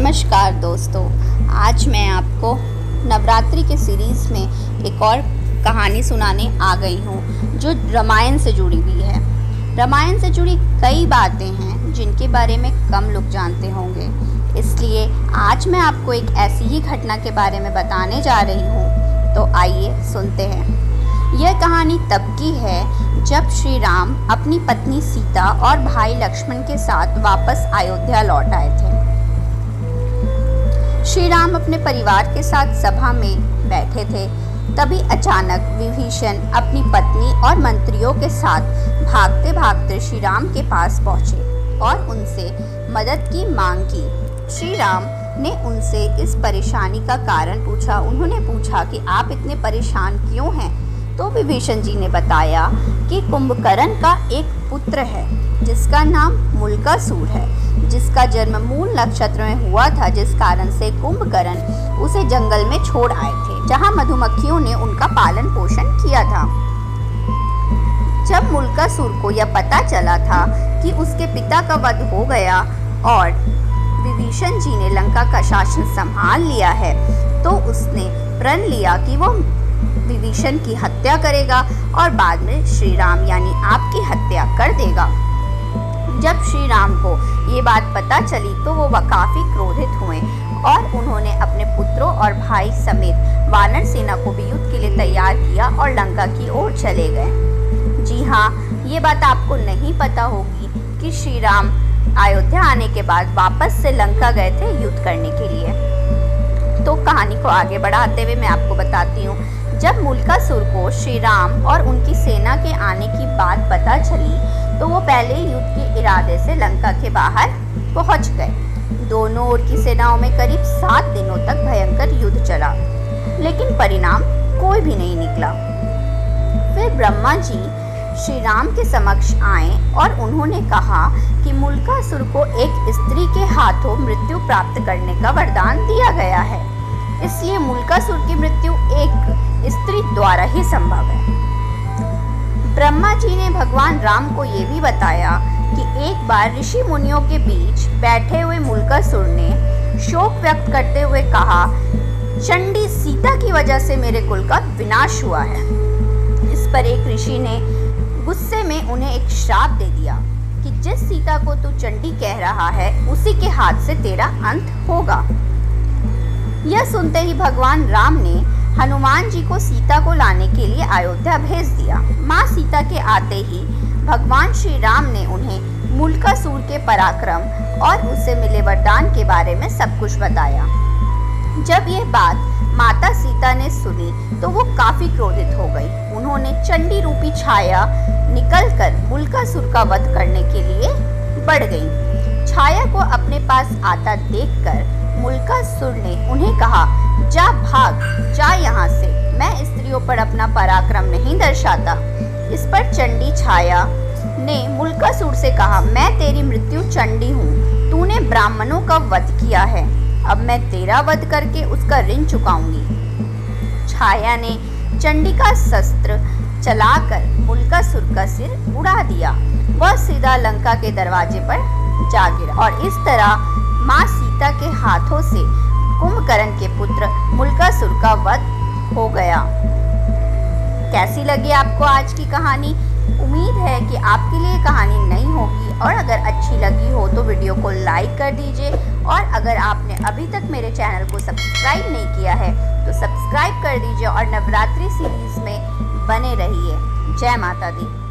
नमस्कार दोस्तों, आज मैं आपको नवरात्रि के सीरीज़ में एक और कहानी सुनाने आ गई हूँ जो रामायण से जुड़ी हुई है। रामायण से जुड़ी कई बातें हैं जिनके बारे में कम लोग जानते होंगे, इसलिए आज मैं आपको एक ऐसी ही घटना के बारे में बताने जा रही हूँ। तो आइए सुनते हैं। यह कहानी तब की है जब श्री राम अपनी पत्नी सीता और भाई लक्ष्मण के साथ वापस अयोध्या लौट आए थे। श्री राम अपने परिवार के साथ सभा में बैठे थे, तभी अचानक विभीषण अपनी पत्नी और मंत्रियों के साथ भागते भागते श्री राम के पास पहुंचे और उनसे मदद की मांग की। श्री राम ने उनसे इस परेशानी का कारण पूछा। उन्होंने पूछा कि आप इतने परेशान क्यों हैं? तो विभीषण जी ने बताया कि कुंभकर्ण का एक पुत्र है जिसका नाम मूलकासुर है, जिसका जन्म मूल नक्षत्र में हुआ था, जिस कारण से कुंभकर्ण उसे जंगल में छोड़ आए थे जहां मधुमक्खियों ने उनका पालन पोषण किया था। जब मूलकासुर को यह पता चला था कि उसके पिता का वध हो गया और विभीषण जी ने लंका का शासन संभाल लिया है, तो उसने प्रण लिया कि वो विभीषण की हत्या करेगा और बाद में श्री राम यानी आपकी हत्या कर देगा। जब श्री राम को ये बात पता चली तो वो काफी क्रोधित हुए और उन्होंने अपने पुत्रों और भाई समेत वानर सेना को भी युद्ध के लिए तैयार किया और लंका की ओर चले गए। जी हाँ, ये बात आपको नहीं पता होगी कि श्री राम अयोध्या आने के बाद वापस से लंका गए थे युद्ध करने के लिए। तो कहानी को आगे बढ़ाते हुए मैं आपको बताती हूँ। जब मूलकासुर को श्री राम और उनकी सेना के आने की बात पता चली तो वो पहले युद्ध के इरादे से लंका के बाहर पहुंच गए। दोनों ओर की सेनाओं में करीब 7 दिनों तक भयंकर युद्ध चला, लेकिन परिणाम कोई भी नहीं निकला। फिर ब्रह्मा जी श्री राम के समक्ष आए और उन्होंने कहा कि मूलकासुर को एक स्त्री के हाथों मृत्यु प्राप्त करने का वरदान दिया गया है, इसलिए मूलकासुर की मृत्यु एक स्त्री द्वारा ही संभव है। ब्रह्मा जी ने भगवान राम को ये भी बताया कि एक बार ऋषि मुनियों के बीच बैठे हुए मूलकासुर ने शोक व्यक्त करते हुए कहा, चंडी सीता की वजह से मेरे कुल का विनाश हुआ है। इस पर एक ऋषि ने गुस्से में उन्हें एक श्राप दे दिया कि जिस सीता को तू चंडी कह रहा है उसी के हाथ से तेरा अंत होगा। यह सुनते ही भगवान राम ने हनुमान जी को सीता को लाने के लिए अयोध्या भेज दिया। माँ सीता के आते ही भगवान श्री राम ने उन्हें मूलकासुर के पराक्रम और उससे मिले वरदान के बारे में सब कुछ बताया। जब यह बात माता सीता ने सुनी तो वो काफी क्रोधित हो गई। उन्होंने चंडी रूपी छाया निकलकर मूलकासुर का वध करने के लिए बढ़ गई। छाया को अपने पास आता देखकर मूलकासुर ने उन्हें कहा, जा भाग, जा यहाँ से, मैं स्त्रियों पर अपना पराक्रम नहीं दर्शाता। इस पर चंडी छाया ने मूलकासुर से कहा, मैं तेरी मृत्यु चंडी हूँ, तूने ब्राह्मणों का वध किया है, अब मैं तेरा वध करके उसका ऋण चुकाऊंगी। छाया ने चंडी का शस्त्र चलाकर मूलकासुर का सिर उड़ा दिया। वह सीधा लंका के दरवाजे पर जा गिरा और इस तरह माँ सीता के हाथों से कुंभकर्ण के पुत्र मूलकासुर का वध हो गया। कैसी लगी आपको आज की कहानी? उम्मीद है कि आपके लिए कहानी नई होगी और अगर अच्छी लगी हो तो वीडियो को लाइक कर दीजिए और अगर आपने अभी तक मेरे चैनल को सब्सक्राइब नहीं किया है तो सब्सक्राइब कर दीजिए और नवरात्रि सीरीज में बने रहिए। जय माता दी।